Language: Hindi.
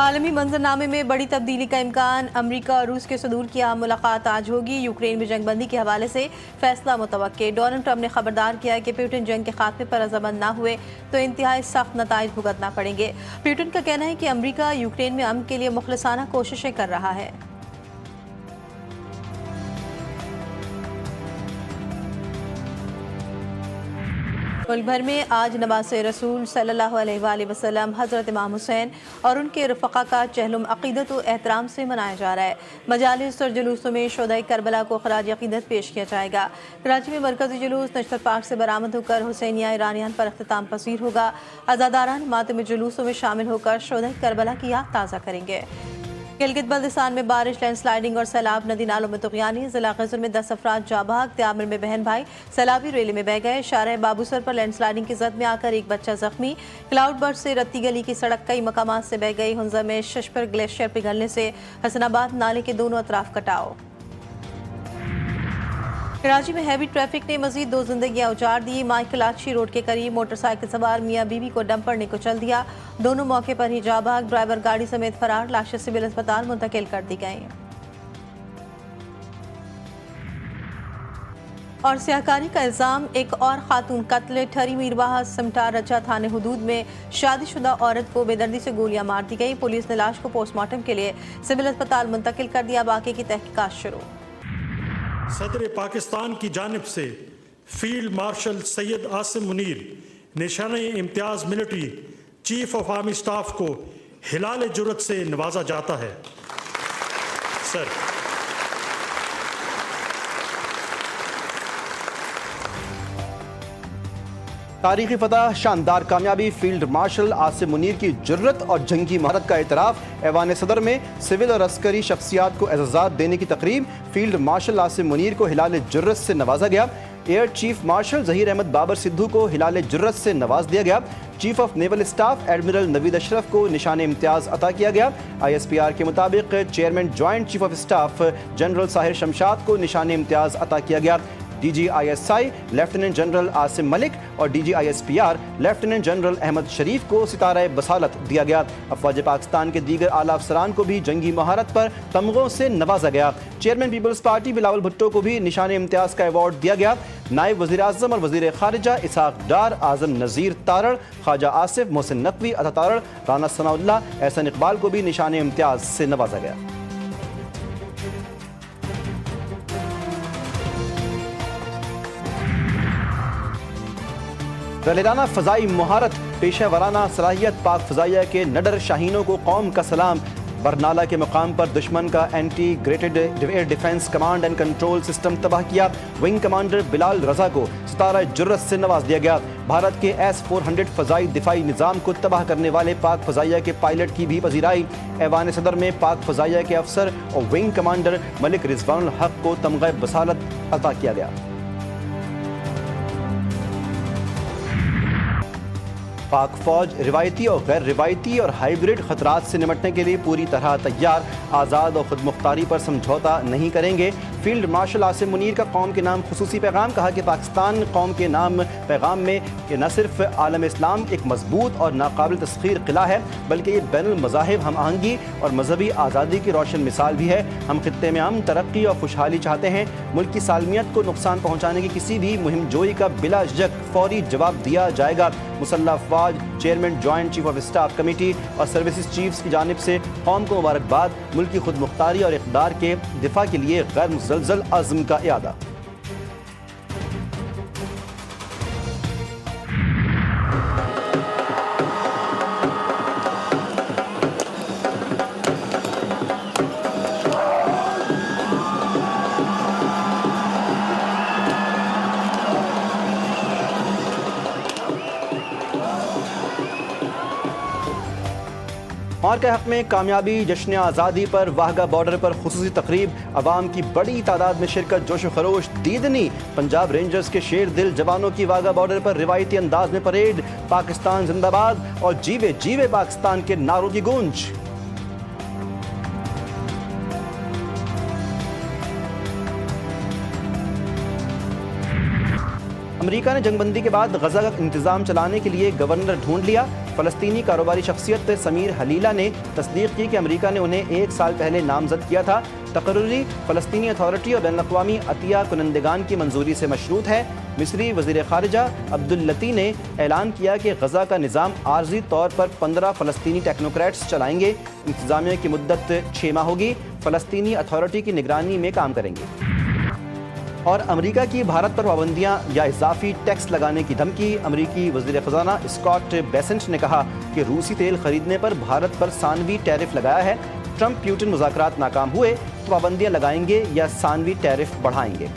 आलमी मंजरनामे में बड़ी तब्दीली का इम्कान। अमरीका और रूस के सदूर की आम मुलाकात आज होगी। यूक्रेन में जंगबंदी के हवाले से फैसला मुतवक्के। डोनाल्ड ट्रंप ने खबरदार किया कि पुतिन जंग के खात्मे पर रजामंद न हुए तो इंतहाई सख्त नताइज भुगतना पड़ेंगे। पुतिन का कहना है कि अमरीका यूक्रेन में अमन के लिए मुखलसाना कोशिशें कर रहा है। मुल्क भर में आज नवासे रसूल सल्लल्लाहु अलैहि वसल्लम हज़रत इमाम हुसैन और उनके रफ़क़ा का चहलुम अक़ीदत व एहतराम से मनाया जा रहा है। मजालिस और जुलूसों में शोहदाए करबला को ख़राज अक़ीदत पेश किया जाएगा। कराची में मरकज़ी जुलूस नशतर पार्क से बरामद होकर हुसैनिया ईरानियान पर अख्तिताम पसीर होगा। अज़ादारान मातमी जुलूसों में शामिल होकर शोहदाए करबला की याद ताज़ा करेंगे। गिलगित बल्तिस्तान में बारिश, लैंडस्लाइडिंग और सैलाब, नदी नालों में तुग़यानी। जिला ग़ज़र में 10 अफराद जाँ बहक। त्यामिर में बहन भाई सैलाबी रेली में बह गए। शारह बाबूसर पर लैंडस्लाइडिंग की जद में आकर एक बच्चा जख्मी। क्लाउड बर्स्ट से रत्ती गली की सड़क कई मकामात से बह गई। हुंजा में शशपर ग्लेशियर पिघलने से हसनाबाद नाले के दोनों अतराफ कटाव। कराची में हैवी ट्रैफिक ने मजीद 2 जिंदगियां उजाड़ दी। माइकलाची रोड के करीब मोटरसाइकिल सवार मियाँ बीवी को डंपर ने कुचल दिया। दोनों मौके पर ही जाँ बहक। ड्राइवर गाड़ी समेत फरार। लाशें सिविल अस्पताल मुंतकिल कर दी गई। और सियाहकारी का इल्जाम, एक और खातून कत्ल। ठरी मीरवाह सिमटा रचा थाने हुदूद में शादीशुदा औरत को बेदर्दी से गोलियां मार दी गई। पुलिस ने लाश को पोस्टमार्टम के लिए सिविल अस्पताल मुंतकिल कर दिया। बाकी की तहकीकात शुरू। सदर पाकिस्तान की जानिब से फील्ड मार्शल सैयद आसिम मुनीर निशाने Imtiaz military chief of army staff को हिलाल जुर्रत से नवाजा जाता है। सर, तारीखी फतह, शानदार कामयाबी, फील्ड मार्शल आसिम मुनीर की जुर्रत और जंगी महारत का एतराफ़। ऐवान सदर में सिविल और अस्करी शख्सियात को एज़ाज़ात देने की तकरीब। फील्ड मार्शल आसिम मुनीर को हिलाल जुर्रत से नवाजा गया। Air chief marshal Zaheer Ahmed Babar Sidhu को हिलाल जुर्रत से नवाज दिया गया। Chief of naval staff admiral Naveed Ashraf को निशान इम्तियाज़ अता किया गया। ISPR के मुताबिक chairman joint chief of staff general Sahir Shamshad को निशान इम्तियाज़ अता किया गया। DG ISI lieutenant general Asim Malik और DG ISPR lieutenant general Ahmed Sharif को सितारा बसालत दिया गया। अफवाज पाकिस्तान के दीगर आला अफसरान को भी जंगी महारत पर तमगों से नवाजा गया। चेयरमैन पीपल्स पार्टी बिलावल भुट्टो को भी निशान इम्तियाज़ का अवार्ड दिया गया। नायब वज़ीर आज़म और वज़ीर ख़ारिजा इसहाक़ डार, आज़म नज़ीर तारड़, ख्वाजा आसिफ, मोहसिन नकवी, अता तारड़, राना सनाउल्लाह, एहसन इकबाल को भी निशान इम्तियाज़ से नवाजा गया। दलेराना फ़ज़ाई महारत, पेशा वराना सलाहियत, पाक फ़ज़ाइया के नडर शाहीनों को कौम का सलाम। बरनाला के मुकाम पर दुश्मन का integrated air defence command and control system तबाह किया। विंग कमांडर बिलाल रजा को सितारा जुर्रत से नवाज दिया गया। भारत के S-400 फ़ज़ाई दिफाई निज़ाम को तबाह करने वाले पाक फ़ज़ाइया के पायलट की भी पजीराई। ऐवान सदर में पाक फ़ज़ाइया के अफसर और विंग कमांडर मलिक रिजवानुल हक को तमग़े बसालत अता किया गया। पाक फौज रिवायती और गैर रिवायती और हाइब्रिड खतरात से निपटने के लिए पूरी तरह तैयार। आज़ाद और खुद मुख्तारी पर समझौता नहीं करेंगे। फील्ड मार्शल आसिम मुनीर का कौम के नाम खुसूसी पैगाम। कहा कि पाकिस्तान कौम के नाम पैगाम में कि न सिर्फ आलम इस्लाम एक मजबूत और नाकाबिल तस्खीर किला है, बल्कि ये बैनुल मज़ाहिब हम आहंगी और मजहबी आज़ादी की रोशन मिसाल भी है। हम खित्ते में अमन, तरक्की और खुशहाली चाहते हैं। मुल्क की सालमियत को नुकसान पहुँचाने की किसी भी मुहिम जोई का बिला झिझक फौरी जवाब दिया जाएगा। मुसल्लह अफवाज, chairman joint chief of staff committee और सर्विसेज चीफ्स की जानिब से कौम को मुबारकबाद। मुल्क की खुद मुख्तारी और इक़्तिदार के दिफा के लिए गैर मुज़लज़ल अज़्म का इरादा। और के हक में कामयाबी, जश्न आज़ादी पर वाहगा बॉर्डर पर खुसूसी तकरीब। अवाम की बड़ी तादाद में शिरकत, जोश व खरोश दीदनी। पंजाब रेंजर्स के शेर दिल जवानों की वाहगा बॉर्डर पर रिवायती अंदाज में परेड। पाकिस्तान जिंदाबाद और जीवे जीवे पाकिस्तान के नारों की गूंज। अमेरिका ने जंगबंदी के बाद गजा का इंतजाम चलाने के लिए गवर्नर ढूंढ लिया। फ़लस्तीनी कारोबारी शख्सियत समीर हलीला ने तस्दीक की कि अमेरिका ने उन्हें 1 साल पहले नामजद किया था। तकर्री फ़लस्तीनी अथॉरिटी और बैनुल-अक़वामी अतिया कुनंदगान की मंजूरी से मशरूत है। मिस्री वज़ीर ख़ारिजा अब्दुल लती ने ऐलान किया कि गज़ा का निज़ाम आर्जी तौर पर 15 फ़लस्तीनी टेक्नोक्रेट्स चलाएंगे। इंतज़ामिया की मुद्दत 6 माह होगी। फ़लस्तीनी अथॉरिटी की निगरानी में काम करेंगे। और अमेरिका की भारत पर पाबंदियां या इजाफी टैक्स लगाने की धमकी। अमेरिकी वज़ीर ख़ज़ाना स्कॉट बेसेंट ने कहा कि रूसी तेल खरीदने पर भारत पर सानवी टैरिफ लगाया है। ट्रंप प्यूटिन मुज़ाकरात नाकाम हुए तो पाबंदियां लगाएंगे या सानवी टैरिफ बढ़ाएंगे।